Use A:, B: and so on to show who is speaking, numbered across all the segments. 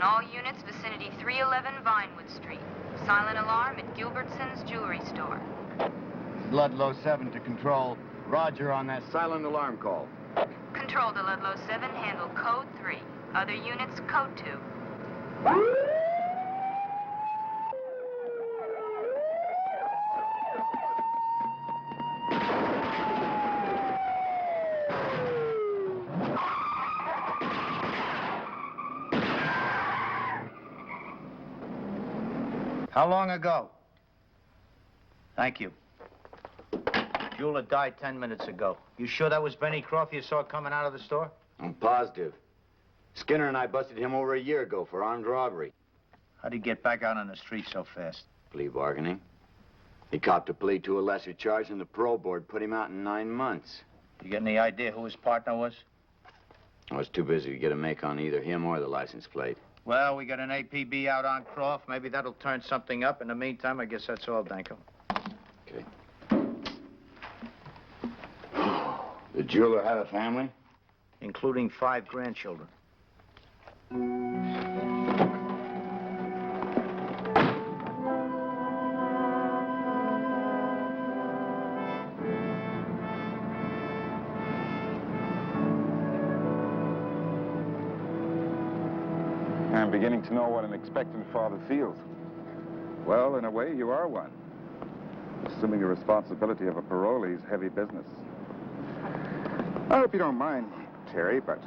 A: Attention all units, vicinity 311 Vinewood Street. Silent alarm at Gilbertson's Jewelry Store.
B: Ludlow 7 to Control. Roger on that silent alarm call.
A: Control to Ludlow 7, handle code 3. Other units, code 2.
C: How long ago? Thank you. Jeweler died 10 minutes ago. You sure that was Benny Croft you saw coming out of the store?
B: I'm positive. Skinner and I busted him over a year ago for armed robbery.
C: How'd he get back out on the street so fast?
B: Plea bargaining. He copped a plea to a lesser charge and the parole board put him out in 9 months.
C: You get any idea who his partner was?
B: I was too busy to get a make on either him or the license plate.
C: Well, we got an APB out on Croft. Maybe that'll turn something up. In the meantime, I guess that's all, Danko.
B: Okay. The jeweler had a family?
C: Including 5 grandchildren.
D: I'm beginning to know what an expectant father feels. Well, in a way, you are one. Assuming the responsibility of a parolee is heavy business. I hope you don't mind, Terry, but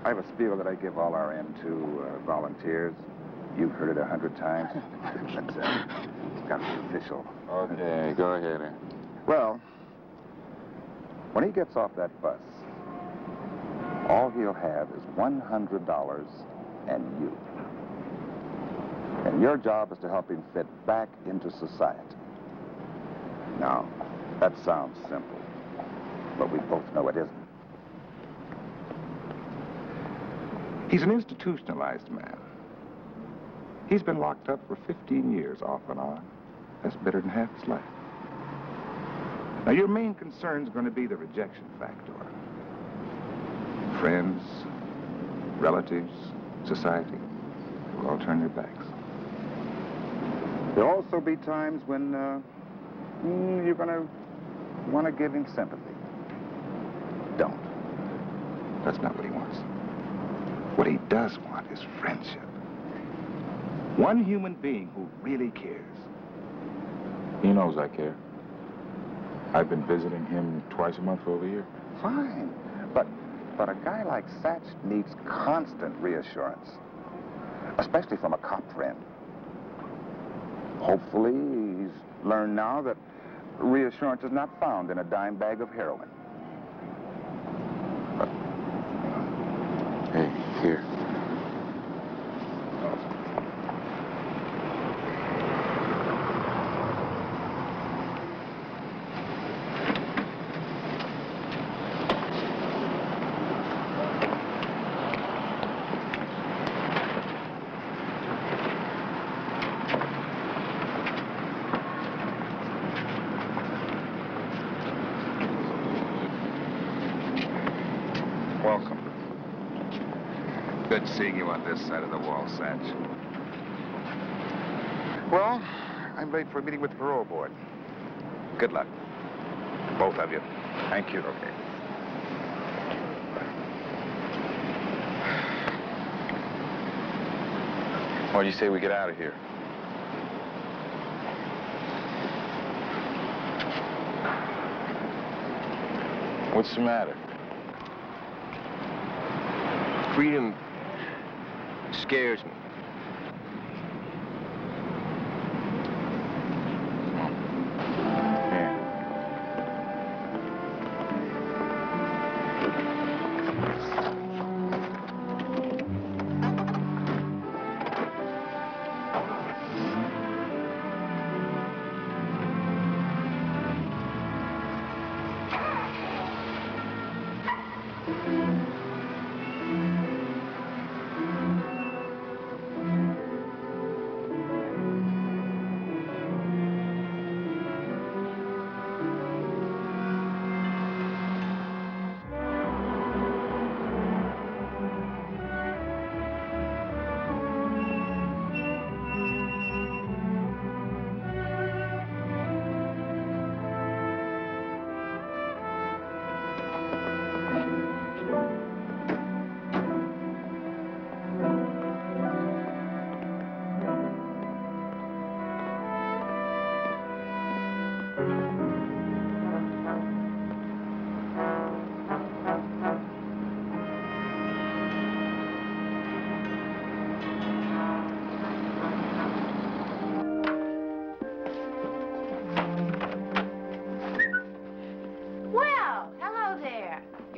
D: I have a spiel that I give all our M2 volunteers. You've heard it 100 times. But it's got to be official.
E: Okay, go ahead.
D: Well, when he gets off that bus, all he'll have is $100 and you. And your job is to help him fit back into society. Now, that sounds simple, but we both know it isn't. He's an institutionalized man. He's been locked up for 15 years, off and on. That's better than half his life. Now, your main concern is going to be the rejection factor. Friends, relatives, society will all turn their backs. There'll also be times when you're going to want to give him sympathy. Don't. That's not what he wants. What he does want is friendship. One human being who really cares.
E: He knows I care. I've been visiting him twice a month for over a year.
D: Fine. But a guy like Satch needs constant reassurance, especially from a cop friend. Hopefully, he's learned now that reassurance is not found in a dime bag of heroin. But,
E: Hey, here.
D: welcome. Good seeing you on this side of the wall, Satch. Well, I'm late for a meeting with the parole board. Good luck. Both of you. Thank you. Okay.
E: Why do you say we get out of here? What's the matter?
F: Freedom scares me.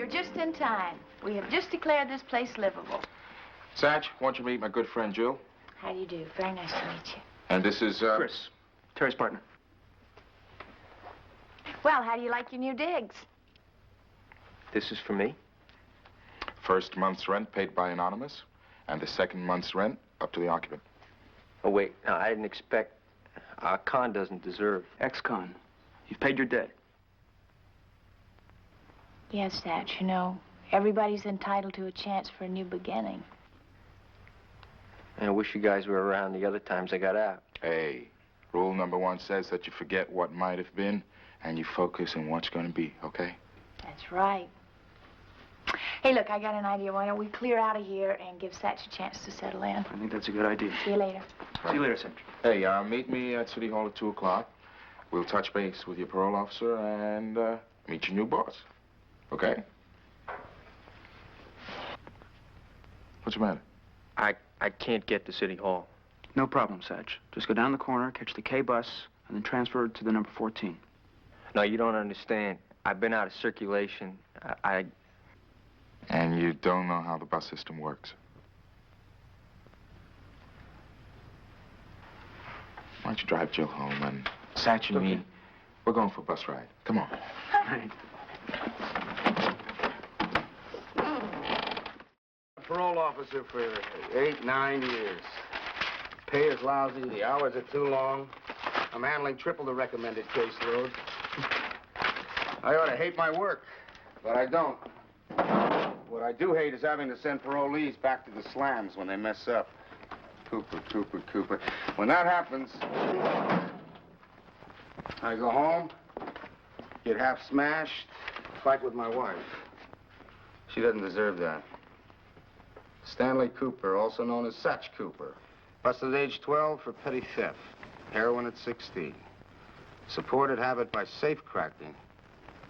G: You're just in time. We have just declared this place livable.
E: Satch, won't you meet my good friend Jill?
G: How do you do? Very nice to meet you.
E: And this is,
F: Chris, Terry's partner.
G: Well, how do you like your new digs?
F: This is for me.
E: First month's rent paid by anonymous, and the second month's rent up to the occupant.
F: Oh, wait. No, I didn't expect... Our con doesn't deserve...
H: Ex-con. You've paid your debt.
G: Yes, Satch, you know, everybody's entitled to a chance for a new beginning.
F: I wish you guys were around the other times I got out.
E: Hey, rule number 1 says that you forget what might have been, and you focus on what's going to be, okay?
G: That's right. Hey, look, I got an idea. Why don't we clear out of here and give Satch a chance to settle in?
H: I think that's a good idea.
G: See you later.
H: See you later, Satch.
E: Hey, meet me at City Hall at 2 o'clock. We'll touch base with your parole officer and meet your new boss. Okay? What's the matter?
F: I can't get to City Hall.
H: No problem, Satch. Just go down the corner, catch the K bus, and then transfer to the number 14.
F: No, you don't understand. I've been out of circulation.
E: And you don't know how the bus system works. Why don't you drive Jill home, and Satch and me, we're going for a bus ride. Come on.
H: Right.
B: Parole officer for 8, 9 years. Pay is lousy, the hours are too long. I'm handling triple the recommended caseload. I ought to hate my work, but I don't. What I do hate is having to send parolees back to the slams when they mess up. Cooper. When that happens, I go home, get half smashed, fight with my wife. She doesn't deserve that. Stanley Cooper, also known as Satch Cooper. Busted at age 12 for petty theft. Heroin at 16. Supported habit by safecracking.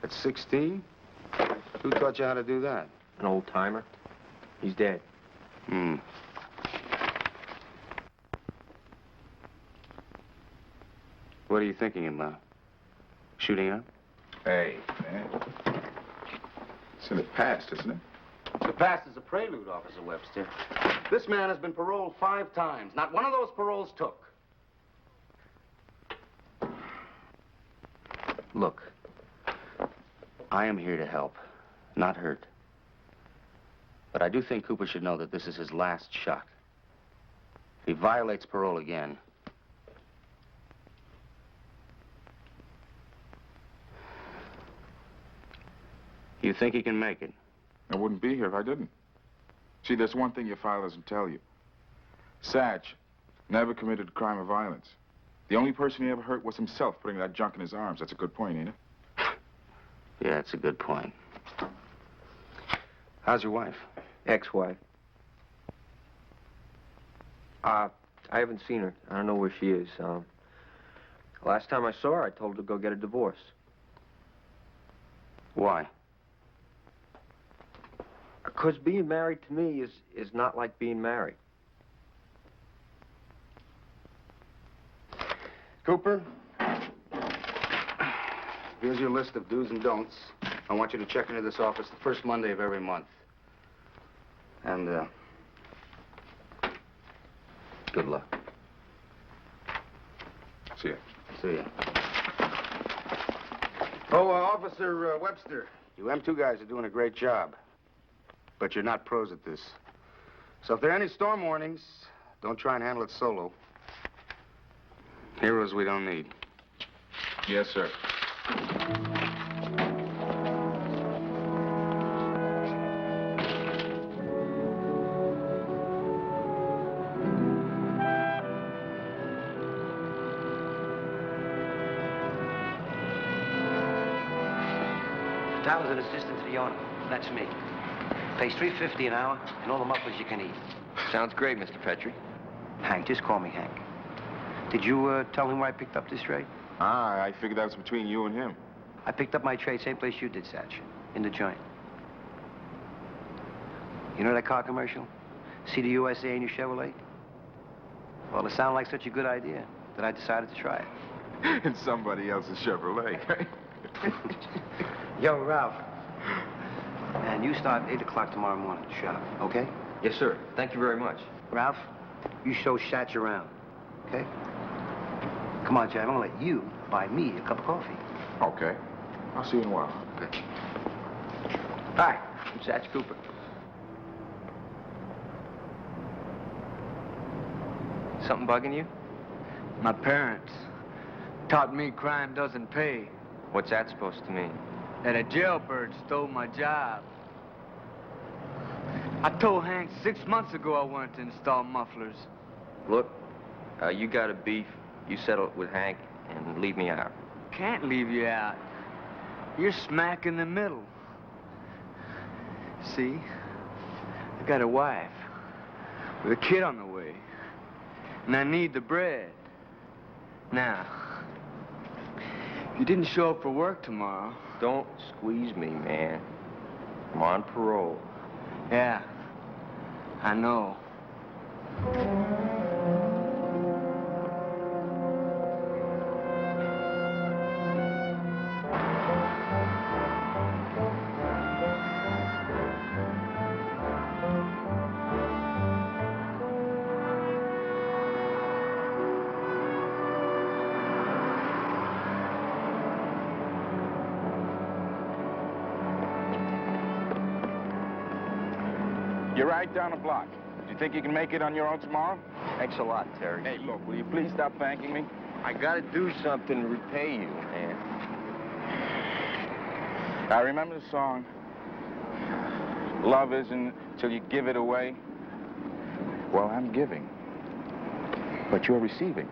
B: At 16? Who taught you how to do that?
F: An old timer. He's dead.
B: What are you thinking about? Shooting up?
E: Hey, man. It's in the past, isn't it?
B: The past is a prelude, Officer Webster. This man has been paroled 5 times. Not one of those paroles took. Look, I am here to help, not hurt. But I do think Cooper should know that this is his last shot. If he violates parole again, you think he can make it?
E: I wouldn't be here if I didn't. See, there's one thing your file doesn't tell you. Satch never committed a crime of violence. The only person he ever hurt was himself, putting that junk in his arms. That's a good point, ain't it?
B: Yeah, it's a good point. How's your wife?
F: Ex-wife. I haven't seen her. I don't know where she is. Last time I saw her, I told her to go get a divorce.
B: Why?
F: Because being married to me is not like being married.
B: Cooper, here's your list of do's and don'ts. I want you to check into this office the first Monday of every month. And, good luck.
E: See ya.
B: See ya. Oh, Officer Webster, you M2 guys are doing a great job. But you're not pros at this. So if there are any storm warnings, don't try and handle it solo. Heroes we don't need.
E: Yes, sir.
I: Tyler's an assistant to the owner. That's me. Pays $3.50 an hour and all the mufflers you can eat.
F: Sounds great, Mr. Petrie.
I: Hank, just call me Hank. Did you tell him where I picked up this trade?
E: I figured that was between you and him.
I: I picked up my trade same place you did, Satch. In the joint. You know that car commercial? See the USA in your Chevrolet? Well, it sounded like such a good idea that I decided to try it.
E: In somebody else's Chevrolet.
I: Yo, Ralph. And you start 8 o'clock tomorrow morning, sharp, okay?
F: Yes, sir. Thank you very much.
I: Ralph, you show Satch around, okay? Come on, Jack, I'm gonna let you buy me a cup of coffee.
E: Okay. I'll see you in a while.
I: Okay.
F: Hi, I'm Satch Cooper. Something bugging you?
J: My parents taught me crime doesn't pay.
F: What's that supposed to mean?
J: That a jailbird stole my job. I told Hank 6 months ago I wanted to install mufflers.
F: Look, you got a beef. You settle it with Hank and leave me out.
J: Can't leave you out. You're smack in the middle. See? I got a wife with a kid on the way. And I need the bread. Now, if you didn't show up for work tomorrow...
F: Don't squeeze me, man. I'm on parole.
J: Yeah, I know.
E: You're right down the block. Do you think you can make it on your own tomorrow?
F: Thanks a lot, Terry.
E: Hey, look, will you please stop thanking me?
F: I gotta do something to repay you, man.
E: I remember the song, love isn't till you give it away. Well, I'm giving, but you're receiving.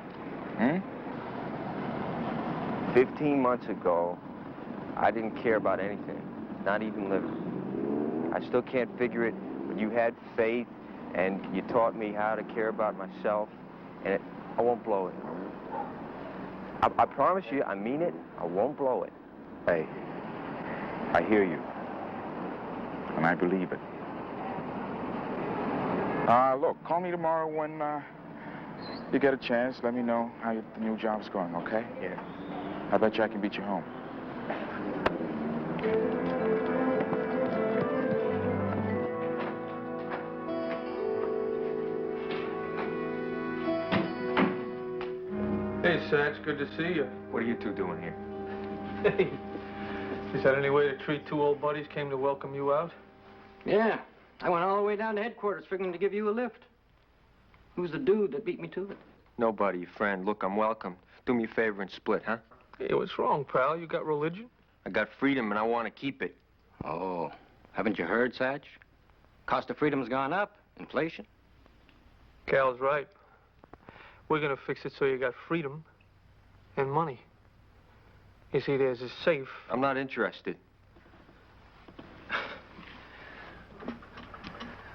F: 15 months ago, I didn't care about anything, not even living. I still can't figure it, but you had faith, and you taught me how to care about myself, and I won't blow it. I promise you, I mean it, I won't blow it.
E: Hey, I hear you, and I believe it. Look, call me tomorrow when you get a chance. Let me know how the new job's going, okay?
F: Yeah.
E: I bet you I can beat you home.
K: Hey, Satch, good to see you.
F: What are you two doing here?
K: Hey, is that any way to treat two old buddies came to welcome you out?
I: Yeah, I went all the way down to headquarters figuring to give you a lift. Who's the dude that beat me to it?
F: Nobody, friend. Look, I'm welcome. Do me a favor and split, huh?
K: Hey, what's wrong, pal? You got religion?
F: I got freedom, and I want to keep it.
I: Oh, haven't you heard, Satch? Cost of freedom's gone up. Inflation.
K: Cal's right. We're gonna fix it so you got freedom and money. You see, there's a safe.
F: I'm not interested.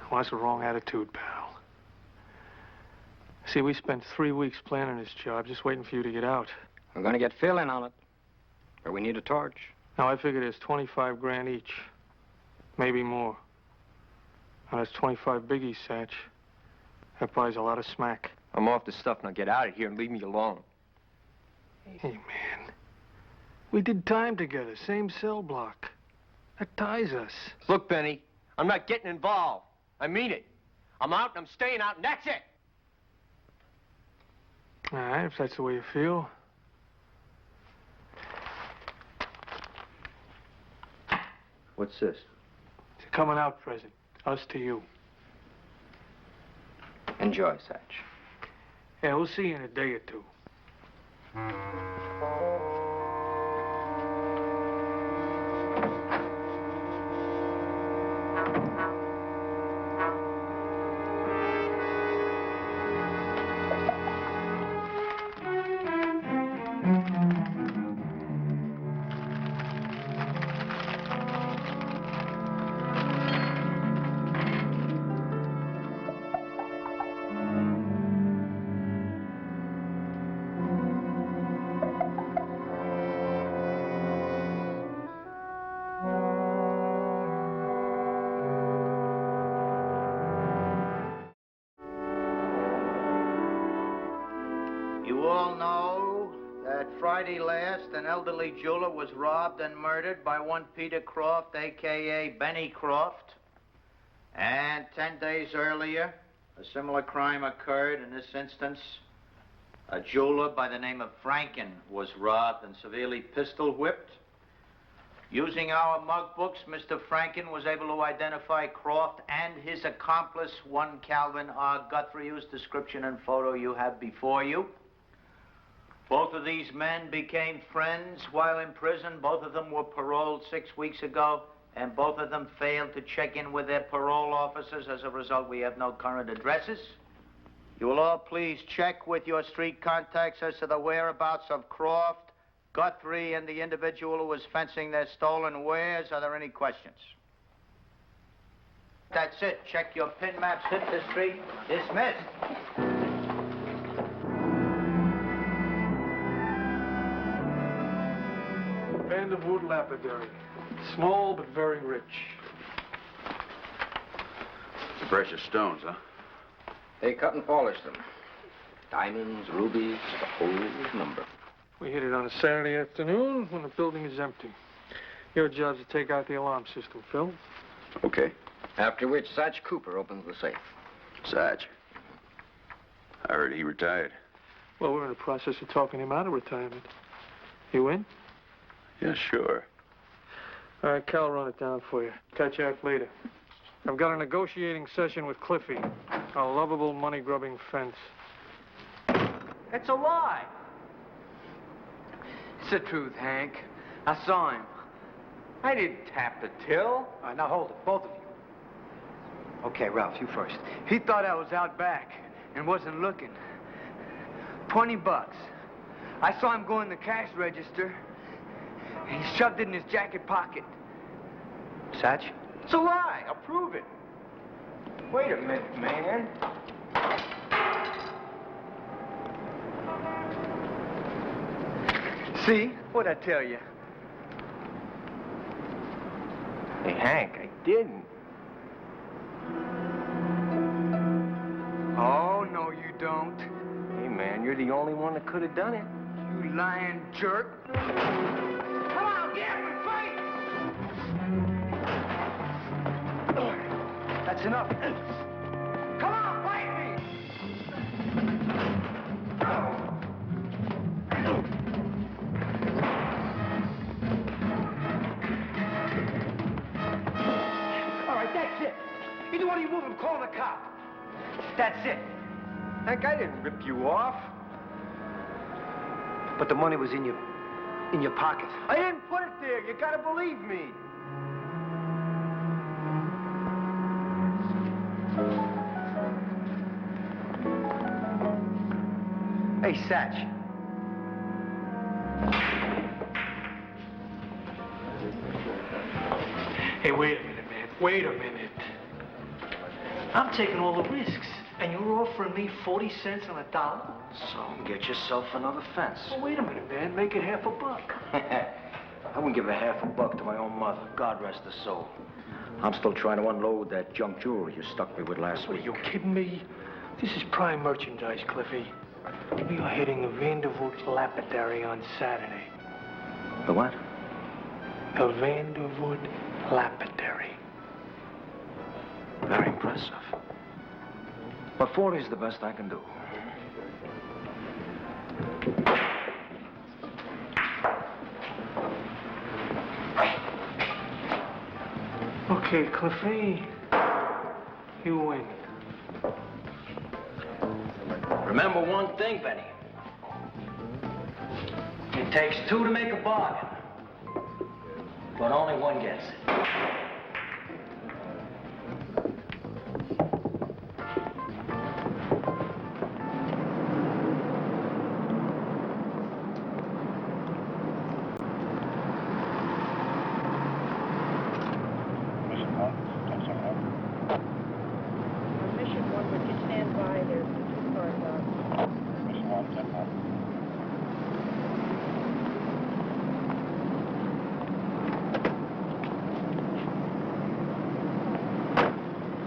K: Well, that's the wrong attitude, pal. See, we spent 3 weeks planning this job, just waiting for you to get out.
I: We're gonna get Phil in on it. Or we need a torch.
K: Now, I figure there's 25 grand each. Maybe more. Now, that's 25 biggies, Satch. That buys a lot of smack.
F: I'm off the stuff. Now get out of here and leave me alone.
K: Hey, man. We did time together, same cell block. That ties us.
F: Look, Benny, I'm not getting involved. I mean it. I'm out and I'm staying out, and that's it.
K: All right, if that's the way you feel.
F: What's this?
K: It's a coming out present. Us to you.
I: Enjoy, Satch.
K: Yeah, we'll see you in a day or two.
C: that Friday last, an elderly jeweler was robbed and murdered by one Peter Croft, a.k.a. Benny Croft. And 10 days earlier, a similar crime occurred. In this instance, a jeweler by the name of Franken was robbed and severely pistol whipped. Using our mug books, Mr. Franken was able to identify Croft and his accomplice, one Calvin R. Guthrie, whose description and photo you have before you. Both of these men became friends while in prison. Both of them were paroled 6 weeks ago, and both of them failed to check in with their parole officers. As a result, we have no current addresses. You will all please check with your street contacts as to the whereabouts of Croft, Guthrie, and the individual who was fencing their stolen wares. Are there any questions? That's it. Check your pin maps. Hit the street. Dismissed.
K: Vanderwood lapidary. Small but very rich.
L: Precious stones, huh?
B: They cut and polished them. Diamonds, rubies, the whole number.
K: We hit it on a Saturday afternoon when the building is empty. Your job's to take out the alarm system, Phil.
L: Okay.
B: After which, Satch Cooper opens the safe.
L: Satch. I heard he retired.
K: Well, we're in the process of talking him out of retirement. You in?
L: Yeah, sure.
K: All right, Cal, run it down for you. Catch you out later. I've got a negotiating session with Cliffy, a lovable, money-grubbing fence.
J: It's a lie. It's the truth, Hank. I saw him. I didn't tap the till.
I: All right, now hold it, both of you. Okay, Ralph, you first.
J: He thought I was out back and wasn't looking. $20. I saw him go in the cash register, and he shoved it in his jacket pocket.
I: Satch?
J: It's a lie. I'll prove it. Wait a minute, man. See? What'd I tell you?
F: Hey, Hank, I didn't.
J: Oh, no, you don't.
F: Hey, man, you're the only one that could have done it.
J: You lying jerk. Come on, get up and fight!
I: That's enough.
J: Come on, fight me!
I: All right, that's it. Either one of you move, I'm calling the cop. That's it.
F: Hank, I didn't rip you off.
I: But the money was in your pocket.
F: I didn't put it there. You gotta believe me.
I: Hey, Satch.
K: Hey, wait a minute, man. Wait a minute. I'm taking all the risks, and you're offering me 40 cents on a dollar?
I: So, get yourself another fence.
K: Well, wait a minute, man. Make it $50.
I: I wouldn't give $50 to my own mother. God rest her soul. I'm still trying to unload that junk jewelry you stuck me with last
K: What,
I: week.
K: are you kidding me? This is prime merchandise, Cliffy. We are hitting the Vanderwood lapidary on Saturday.
I: The what?
K: The Vanderwood lapidary.
I: Very impressive. But 40's the best I can do.
K: Okay, Cliffy. You win.
I: Remember one thing, Benny. It takes two to make a bargain. But only one gets it.
M: Mission 1, would you stand by? There's 2 cars out. Mission 1, 10-1.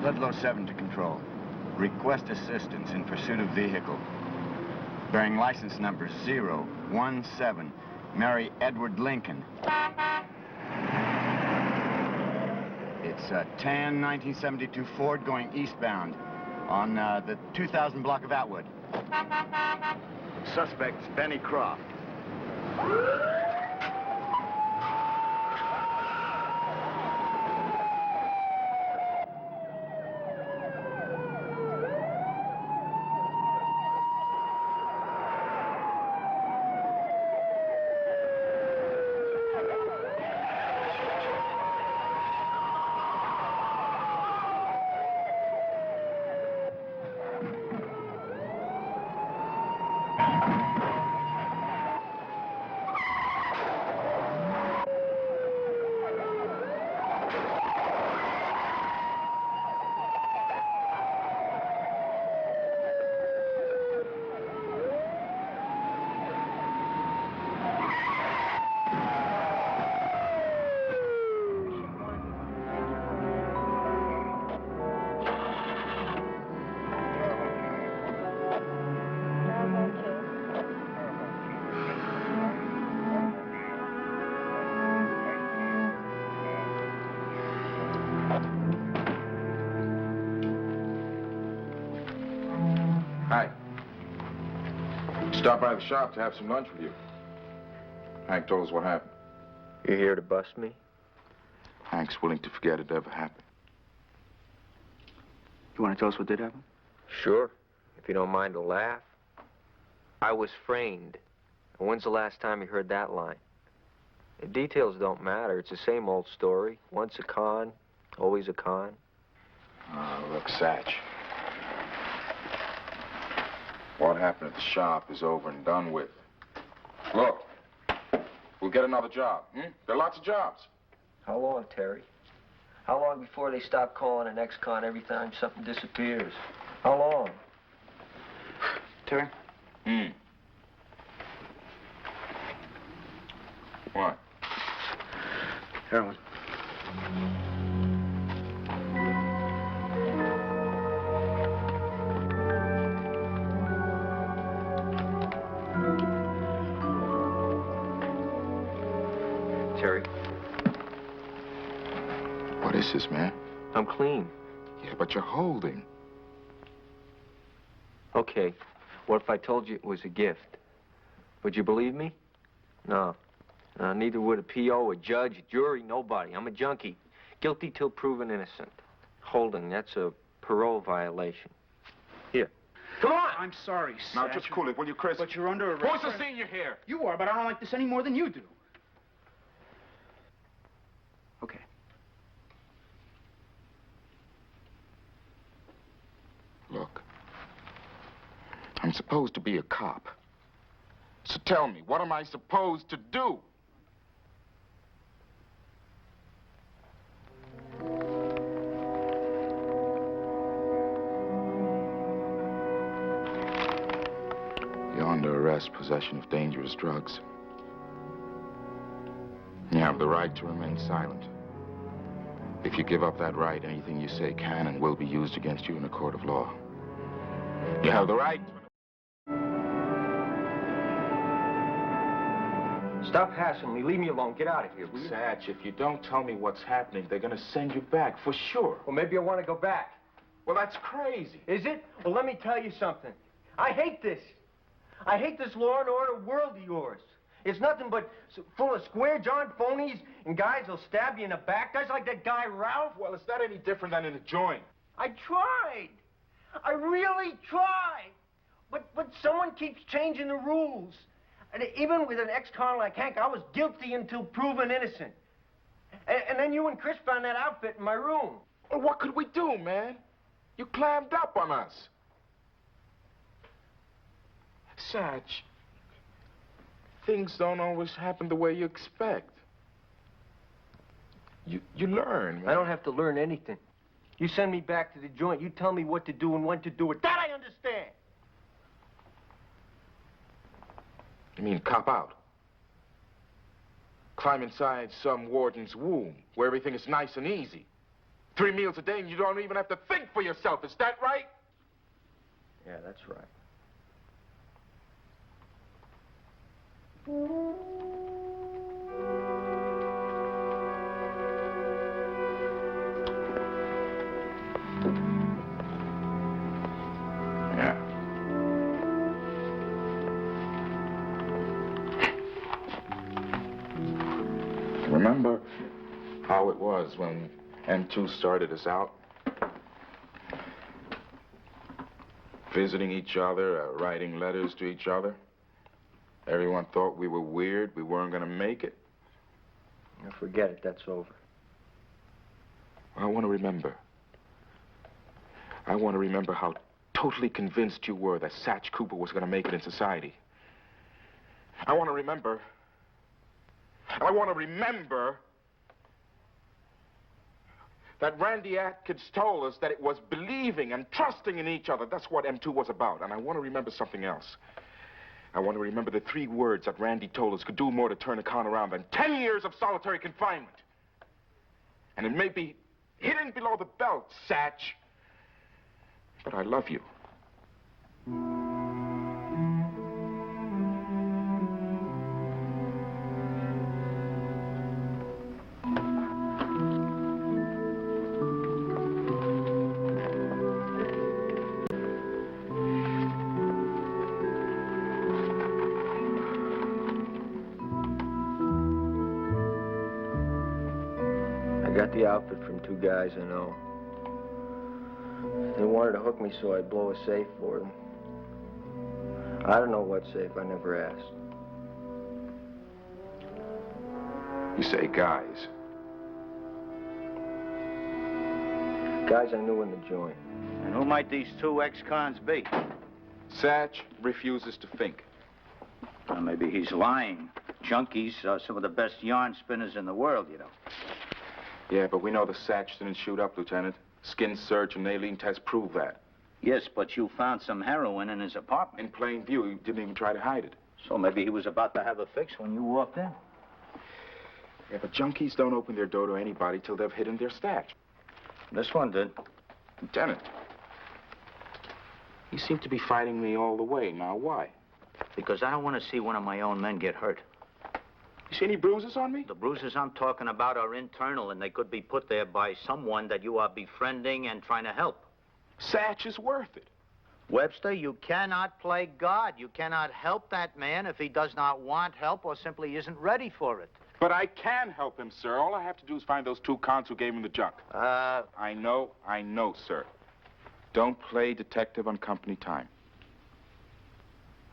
B: Ludlow 7 to control. Request assistance in pursuit of vehicle.
J: bearing license number 017, Mary Edward Lincoln. It's a tan 1972 Ford going eastbound on the 2000 block of Atwood. Suspect's Benny Croft.
E: Hi. Stopped by the shop to have some lunch with you. Hank told us what happened.
F: You're here to bust me?
E: Hank's willing to forget it ever happened.
H: You want to tell us what did happen?
F: Sure, if you don't mind a laugh. I was framed. And when's the last time you heard that line? The details don't matter. It's the same old story. Once a con, always a con.
E: Look, Satch. What happened at the shop is over and done with. Look, we'll get another job. There are lots of jobs.
F: How long, Terry? How long before they stop calling an ex-con every time something disappears? How long?
H: Terry?
E: What?
H: Heroin.
F: Terry,
E: What is this, man?
F: I'm clean.
E: Yeah, but you're holding.
F: Okay, what if I told you it was a gift? Would you believe me? No. No, neither would a PO, a judge, a jury, nobody. I'm a junkie. Guilty till proven innocent. Holding, that's a parole violation. Here.
H: Come on! I'm sorry,
E: Now,
H: Satch.
E: just cool it, will you, Chris?
H: But you're under arrest.
E: Who's the senior here?
H: You are, but I don't like this any more than you do. Okay.
E: Look, I'm supposed to be a cop. So tell me, what am I supposed to do? You're under arrest, possession of dangerous drugs. You have the right to remain silent. If you give up that right, anything you say can and will be used against you in a court of law. You have the right.
F: Stop hassling me. Leave me alone. Get out of here, will you?
E: Satch, if you don't tell me what's happening, they're gonna send you back, for sure.
F: Well, maybe I want to go back.
E: Well, that's crazy.
F: Is it? Well, let me tell you something. I hate this. I hate this law and order world of yours. It's nothing but full of square-jawed phonies and guys will stab you in the back. Guys like that guy Ralph.
E: Well, it's not any different than in a joint.
F: I tried. I really tried. But someone keeps changing the rules. And even with an ex-con like Hank, I was guilty until proven innocent. And then you and Chris found that outfit in my room.
E: Well, what could we do, man? You clammed up on us. Satch, things don't always happen the way you expect. You learn, man.
F: I don't have to learn anything. You send me back to the joint. You tell me what to do and when to do it. That I understand.
E: You mean cop out? Climb inside some warden's womb where everything is nice and easy. 3 meals a day and you don't even have to think for yourself. Is that right?
F: Yeah, that's right.
E: Yeah. Remember how it was when M2 started us out? Visiting each other, writing letters to each other. Everyone thought we were weird, we weren't gonna make it.
F: Now forget it, that's over.
E: I want to remember. I want to remember how totally convinced you were that Satch Cooper was gonna make it in society. I want to remember that Randy Atkins told us that it was believing and trusting in each other. That's what M2 was about. And I want to remember something else. I want to remember the 3 words that Randy told us could do more to turn a count around than 10 years of solitary confinement. And it may be hidden below the belt, Satch, but I love you.
F: I got the outfit from 2 guys I know. They wanted to hook me so I'd blow a safe for them. I don't know what safe, I never asked.
E: You say guys.
F: Guys I knew in the joint.
C: And who might these 2 ex-cons be?
E: Satch refuses to think.
C: Well, maybe he's lying. Junkies are some of the best yarn spinners in the world, you know.
E: Yeah, but we know the Satch didn't shoot up, Lieutenant. Skin search and alien tests prove that.
C: Yes, but you found some heroin in his apartment.
E: In plain view, he didn't even try to hide it.
C: So maybe he was about to have a fix when you walked in.
E: Yeah, but junkies don't open their door to anybody till they've hidden their stash.
C: This one did.
E: Lieutenant, you seem to be fighting me all the way. Now, why?
C: Because I don't want to see one of my own men get hurt.
E: You see any bruises on me?
C: The bruises I'm talking about are internal, and they could be put there by someone that you are befriending and trying to help.
E: Satch is worth it.
C: Webster, you cannot play God. You cannot help that man if he does not want help or simply isn't ready for it.
E: But I can help him, sir. All I have to do is find those 2 cons who gave him the junk. I know, sir. Don't play detective on company time.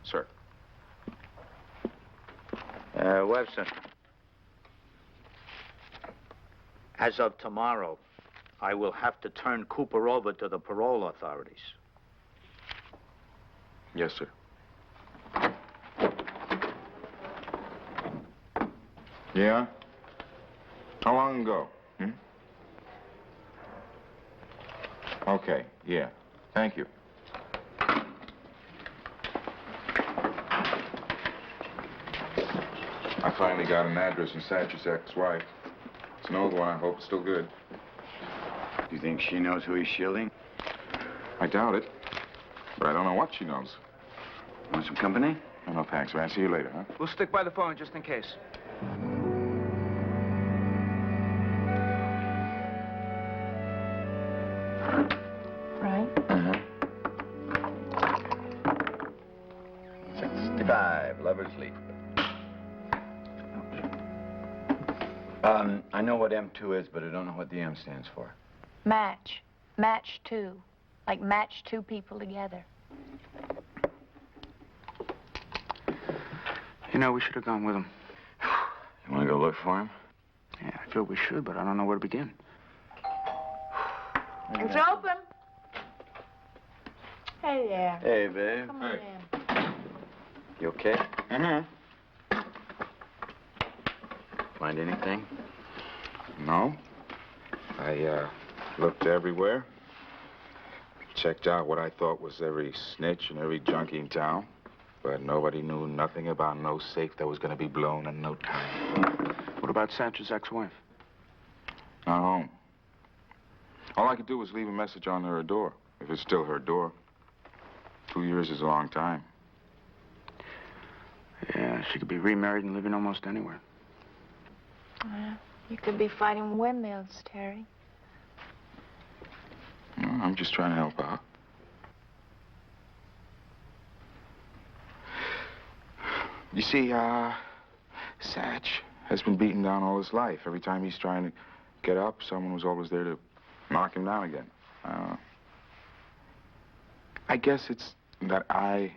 E: Sir.
C: Webster. As of tomorrow, I will have to turn Cooper over to the parole authorities.
E: Yes, sir. Yeah? How long ago? Okay, yeah. Thank you. I finally got an address from Satch's ex-wife. It's an old one, I hope. It's still good.
L: You think she knows who he's shielding?
E: I doubt it. But I don't know what she knows.
L: Want some company?
E: No, thanks, man. See you later, huh?
H: We'll stick by the phone just in case.
G: Right?
L: 65, Lover's Leap. I know what M2 is, but I don't know what the M stands for.
G: Match. Match 2. Like match 2 people together.
H: You know, we should have gone with him.
L: You want to go look for him?
H: Yeah, I feel we should, but I don't know where to begin.
G: It's open. Hey there.
L: Hey, babe.
G: Come on in.
L: You okay?
E: Mm-hmm.
L: Find anything?
E: No. I, looked everywhere. Checked out what I thought was every snitch and every junkie in town. But nobody knew nothing about no safe that was going to be blown in no time.
H: What about Satch's ex-wife?
E: Not home. All I could do was leave a message on her door, if it's still her door. 2 years is a long time.
H: Yeah, she could be remarried and living almost anywhere.
G: You could be fighting windmills, Terry.
E: No, I'm just trying to help out. You see, Satch has been beaten down all his life. Every time he's trying to get up, someone was always there to knock him down again. I guess it's that I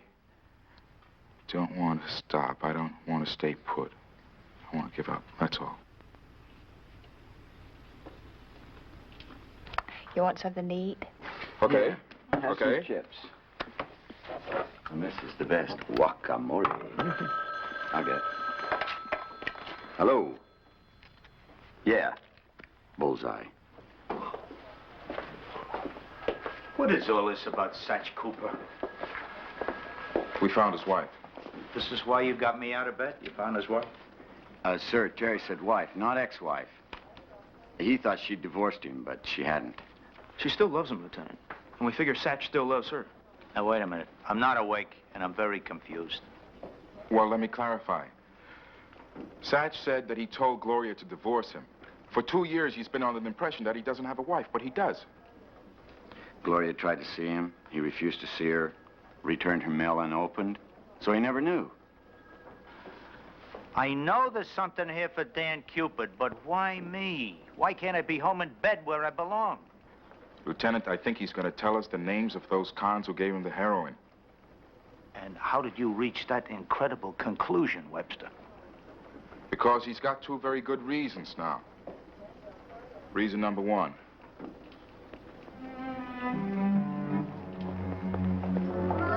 E: don't want to stop. I don't want to stay put. I want to give up, that's all.
G: You want something to eat?
E: Okay.
I: Have
E: Okay.
I: some chips.
L: And this is the best guacamole. I'll get it. Hello. Yeah. Bullseye.
C: What is all this about Satch Cooper?
E: We found his wife.
C: This is why you got me out of bed? You found his wife?
L: Sir, Terry said wife, not ex-wife. He thought she'd divorced him, but she hadn't.
H: She still loves him, Lieutenant. And we figure Satch still loves her.
C: Now, wait a minute. I'm not awake, and I'm very confused.
E: Well, let me clarify. Satch said that he told Gloria to divorce him. For 2 years, he's been under the impression that he doesn't have a wife, but he does.
L: Gloria tried to see him. He refused to see her, returned her mail unopened, so he never knew.
C: I know there's something here for Dan Cupid, but why me? Why can't I be home in bed where I belong?
E: Lieutenant, I think he's going to tell us the names of those cons who gave him the heroin.
C: And how did you reach that incredible conclusion, Webster?
E: Because he's got 2 very good reasons now. Reason number 1.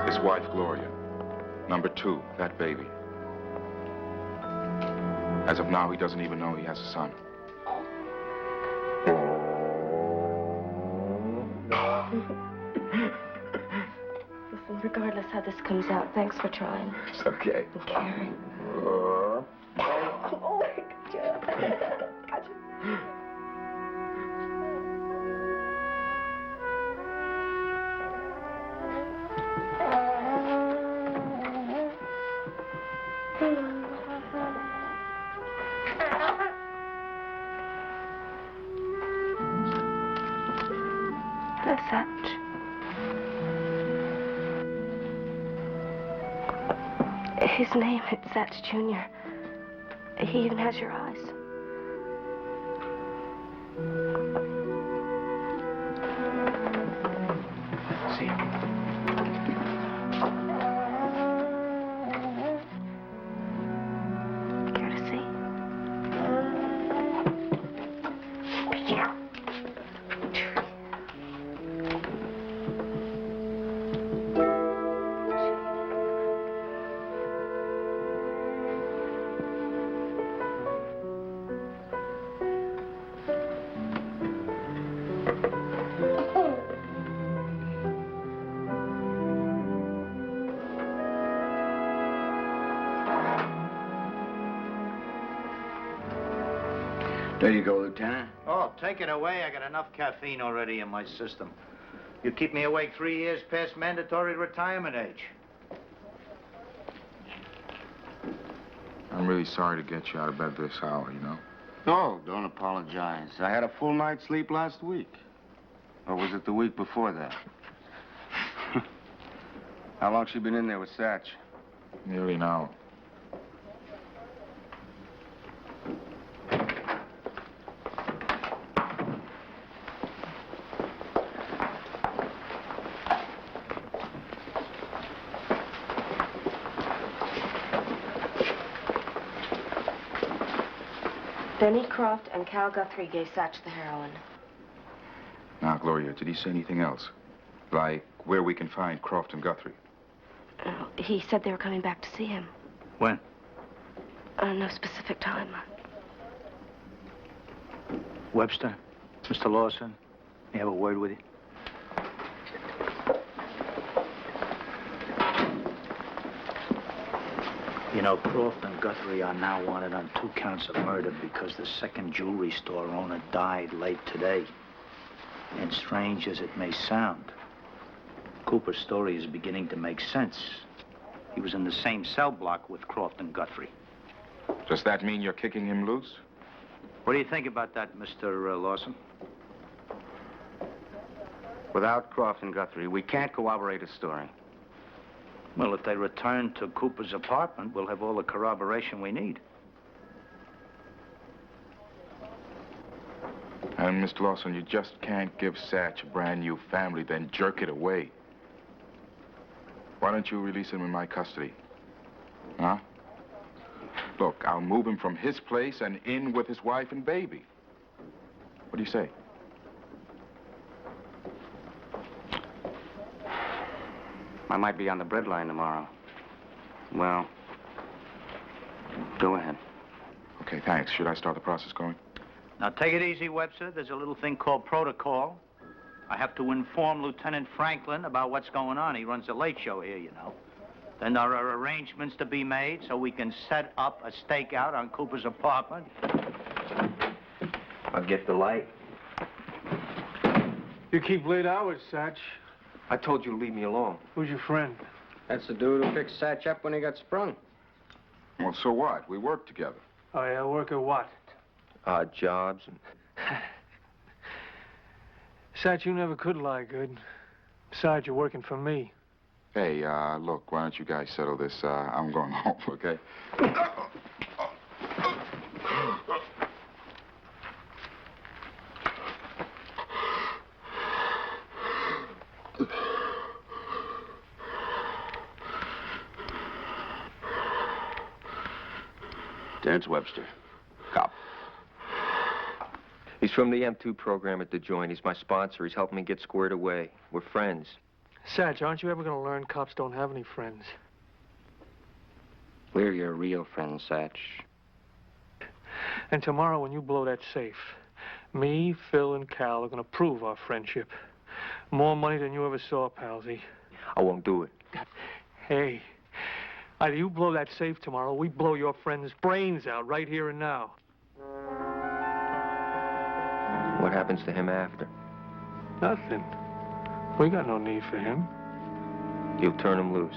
E: His wife, Gloria. Number 2, that baby. As of now, he doesn't even know he has a son.
N: Listen, regardless how this comes out, thanks for trying.
E: It's okay.
N: And caring. Oh, gotcha. Satch. His name is Satch Jr. He even has your eyes.
H: See him.
N: Care to see?
L: There you go, Lieutenant.
C: Oh, take it away. I got enough caffeine already in my system. You keep me awake 3 years past mandatory retirement age.
E: I'm really sorry to get you out of bed this hour, you know?
B: No, don't apologize. I had a full night's sleep last week. Or was it the week before that? How long she been in there with Satch?
E: Nearly an hour.
N: Benny Croft and Cal Guthrie gave Satch the heroin.
E: Now, Gloria, did he say anything else? Like where we can find Croft and Guthrie?
N: He said they were coming back to see him.
C: When?
N: No specific time.
C: Webster, Mr. Lawson, may I have a word with you? You know, Croft and Guthrie are now wanted on 2 counts of murder because the second jewelry store owner died late today. And strange as it may sound, Cooper's story is beginning to make sense. He was in the same cell block with Croft and Guthrie.
E: Does that mean you're kicking him loose?
C: What do you think about that, Mr. Lawson?
B: Without Croft and Guthrie, we can't corroborate a story.
C: Well, if they return to Cooper's apartment, we'll have all the corroboration we need.
E: And, Mr. Lawson, you just can't give Satch a brand new family, then jerk it away. Why don't you release him in my custody? Huh? Look, I'll move him from his place and in with his wife and baby. What do you say?
B: I might be on the breadline tomorrow. Well, go ahead.
E: Okay, thanks. Should I start the process going?
C: Now, take it easy, Webster. There's a little thing called protocol. I have to inform Lieutenant Franklin about what's going on. He runs a late show here, you know. Then there are arrangements to be made so we can set up a stakeout on Cooper's apartment.
F: I'll get the light.
K: You keep late hours, Satch.
F: I told you to leave me alone.
K: Who's your friend?
I: That's the dude who picked Satch up when he got sprung.
E: Well, so what? We work together.
K: Oh, yeah, work at what?
F: Odd jobs.
K: Satch, you never could lie good. Besides, you're working for me.
E: Hey, look, why don't you guys settle this? I'm going home, okay?
L: Terrence Webster, cop.
F: He's from the M2 program at the Joint. He's my sponsor. He's helping me get squared away. We're friends.
K: Satch, aren't you ever going to learn cops don't have any friends?
B: We're your real friends, Satch.
K: And tomorrow when you blow that safe, me, Phil, and Cal are going to prove our friendship. More money than you ever saw, Palsy.
F: I won't do it.
K: Hey, either you blow that safe tomorrow, or we blow your friend's brains out right here and now.
F: What happens to him after?
K: Nothing. We got no need for him.
F: You'll turn him loose.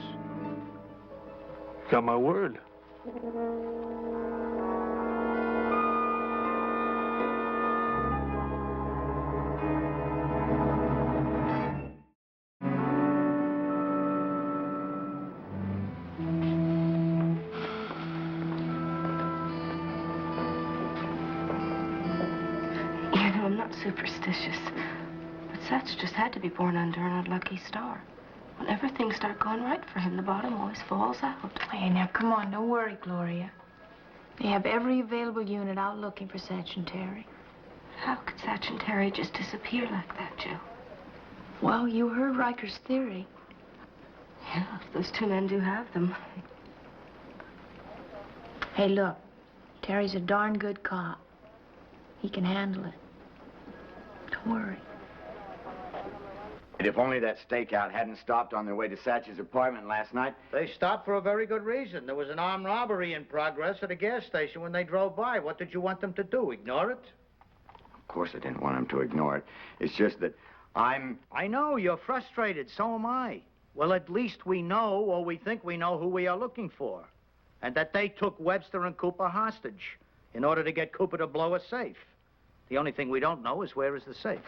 K: Got my word.
N: I'm not superstitious, but Satch just had to be born under an unlucky star. Whenever things start going right for him, the bottom always falls out.
G: Hey, now, come on, don't worry, Gloria. They have every available unit out looking for Satch and Terry.
N: How could Satch and Terry just disappear like that, Joe?
G: Well, you heard Riker's theory.
N: Yeah, if those two men do have them.
G: Hey, look, Terry's a darn good cop. He can handle it. Don't worry.
L: And if only that stakeout hadn't stopped on their way to Satch's apartment last night.
C: They stopped for a very good reason. There was an armed robbery in progress at a gas station when they drove by. What did you want them to do, ignore it?
L: Of course I didn't want them to ignore it. It's just that
C: I know, you're frustrated, so am I. Well, at least we know, or we think we know, who we are looking for. And that they took Webster and Cooper hostage in order to get Cooper to blow a safe. The only thing we don't know is where is the safe.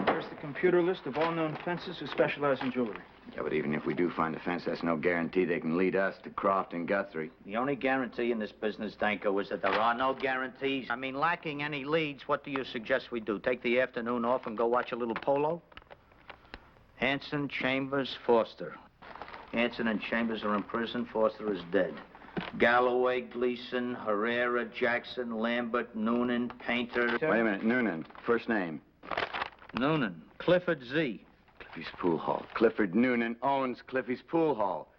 H: There's the computer list of all known fences who specialize in jewelry.
L: Yeah, but even if we do find a fence, that's no guarantee they can lead us to Croft and Guthrie.
C: The only guarantee in this business, Danko, is that there are no guarantees. I mean, lacking any leads, what do you suggest we do? Take the afternoon off and go watch a little polo? Hanson, Chambers, Foster. Hanson and Chambers are in prison. Foster is dead. Galloway, Gleason, Herrera, Jackson, Lambert, Noonan, Painter.
L: Wait a minute, Noonan. First name.
C: Noonan. Clifford Z.
L: Cliffy's Pool Hall. Clifford Noonan owns Cliffy's Pool Hall.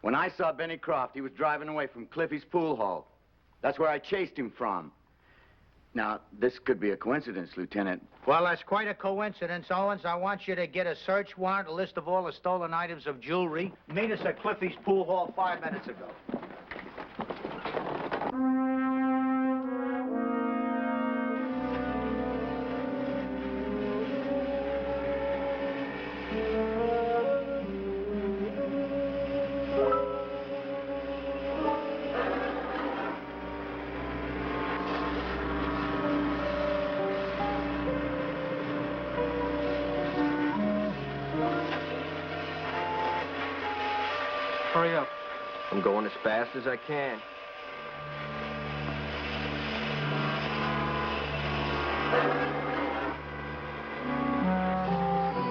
L: When I saw Benny Croft, he was driving away from Cliffy's Pool Hall. That's where I chased him from. Now, this could be a coincidence, Lieutenant.
C: Well, that's quite a coincidence, Owens. I want you to get a search warrant, a list of all the stolen items of jewelry. Meet us at Cliffy's Pool Hall 5 minutes ago.
F: I'm going as fast as I can.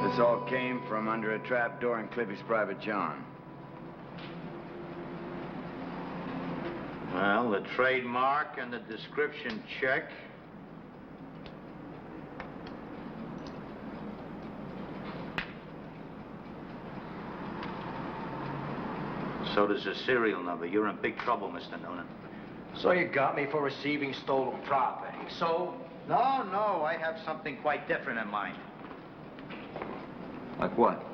L: This all came from under a trap door in Cliffy's Private John.
C: Well, the trademark and the description check. So does the serial number. You're in big trouble, Mr. Noonan.
I: So you got me for receiving stolen property. So?
C: No, I have something quite different in mind.
I: Like what?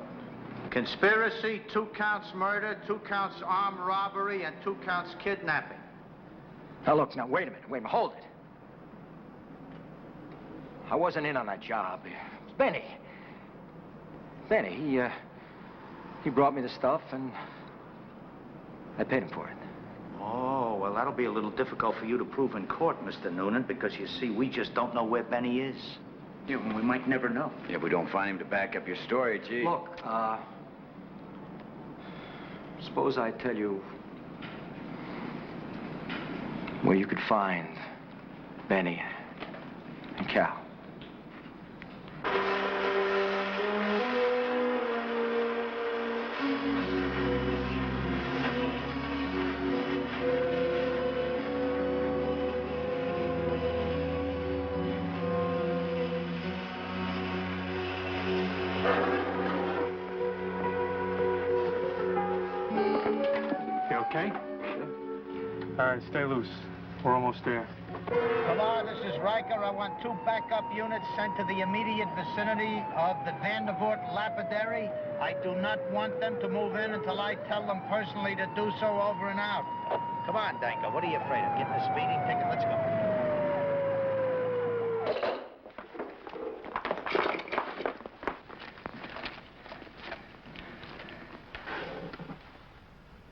C: Conspiracy, 2 counts murder, 2 counts armed robbery, and 2 counts kidnapping.
I: Now, look, now, wait a minute, hold it. I wasn't in on that job. It was Benny. He brought me the stuff, and I paid him for it.
C: Oh, well, that'll be a little difficult for you to prove in court, Mr. Noonan, because, you see, we just don't know where Benny is.
L: Yeah, well, we might never know. If we don't find him to back up your story, gee.
I: Look, suppose I tell you where you could find Benny and Cal.
K: Okay? All right, stay loose. We're almost there.
C: Hello, this is Riker. I want 2 backup units sent to the immediate vicinity of the Vandervoort lapidary. I do not want them to move in until I tell them personally to do so. Over and out. Come on, Danko. What are you afraid of? Getting a speeding ticket? Let's go.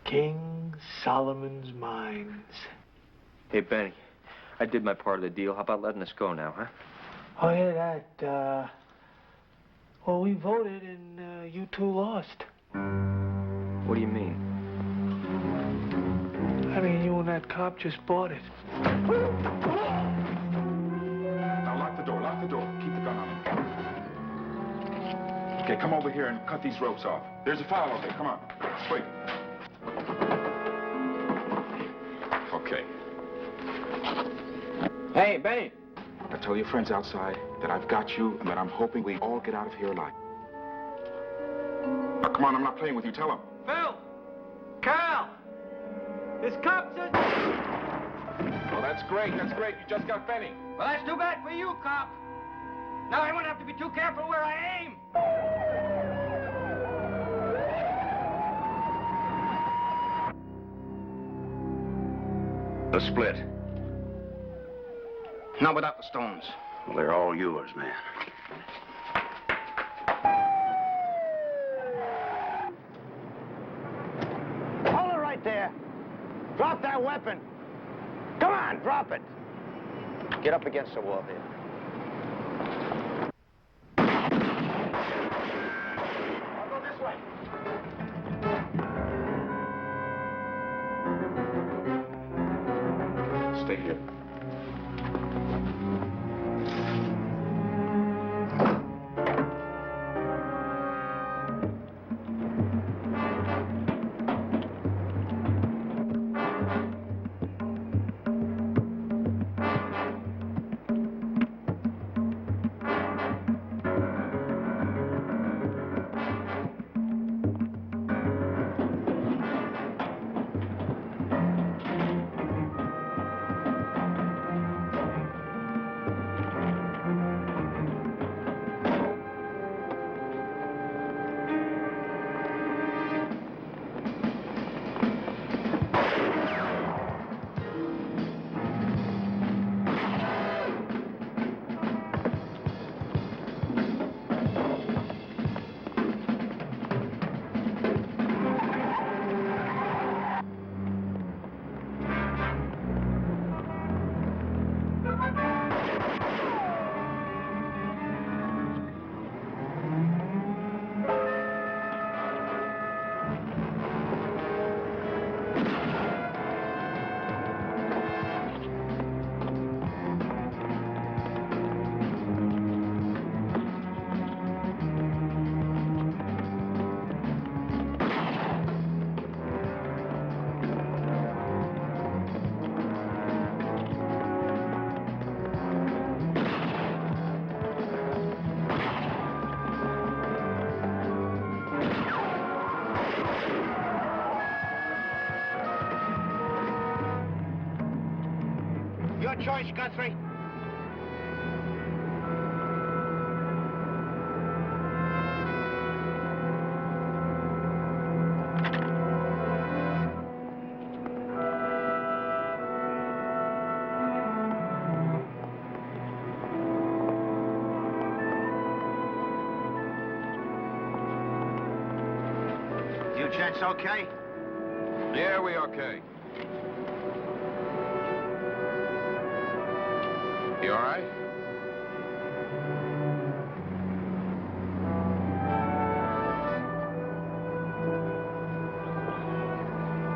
K: King Solomon's Mines.
F: Hey, Benny, I did my part of the deal. How about letting us go now, huh?
K: Oh, yeah, that, well, we voted and, you 2 lost.
F: What do you mean?
K: I mean, you and that cop just bought it.
E: Now lock the door, Keep the gun on him. Okay, come over here and cut these ropes off. There's a file over there, come on. Quick. Okay.
F: Hey, Benny!
E: Now tell your friends outside that I've got you and that I'm hoping we all get out of here alive. Now, come on, I'm not playing with you. Tell them.
J: Phil! Cal! This cop says...
E: Oh, that's great. You just got Benny.
J: Well, that's too bad for you, cop. Now I won't have to be too careful where I aim.
L: The split.
B: Not without the stones.
L: Well, they're all yours, man.
C: Hold it right there. Drop that weapon. Come on, drop it. Get up against the wall there. I'll go this way.
E: Stay here.
C: Your choice, Guthrie. You gents okay?
E: Yeah, we okay. You all right?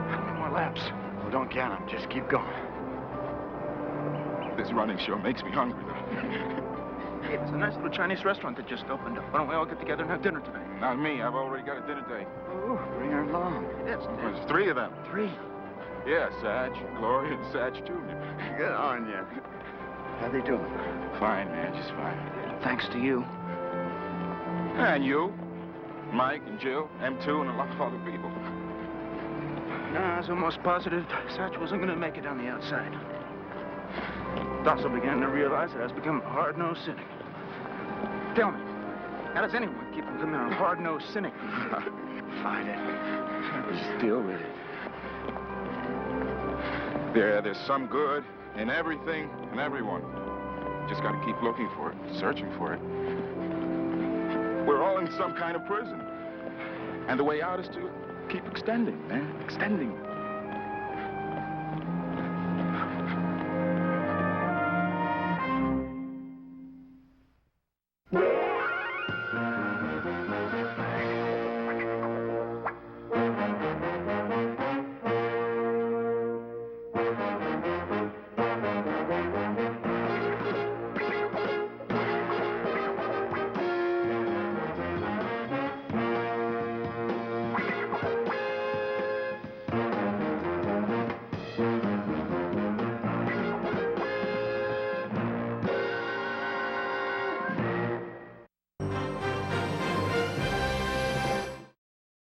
H: How many more laps?
L: Well, don't count them. Just keep going.
E: This running sure makes me hungry.
H: Hey, there's a nice little Chinese restaurant that just opened up. Why don't we all get together and have dinner tonight?
E: Not me. I've already got a dinner date.
L: Ooh, bring her along.
H: Yes.
E: There's 3 of them.
L: 3.
E: Yeah, Satch, Gloria, and Satch Jr.
L: Good on you. How they doing?
E: Fine, man, just fine.
H: Thanks to you.
E: And you, Mike and Jill, M2, and a lot of other people.
H: No, I was almost positive Satch wasn't going to make it on the outside. I also began to realize that I was becoming a hard-nosed cynic. Tell me, how does anyone keep from becoming a hard-nosed cynic?
L: Fight it. Just deal with it.
E: There's some good in everything and everyone. Just got to keep looking for it, searching for it. We're all in some kind of prison. And the way out is to keep extending, man, extending.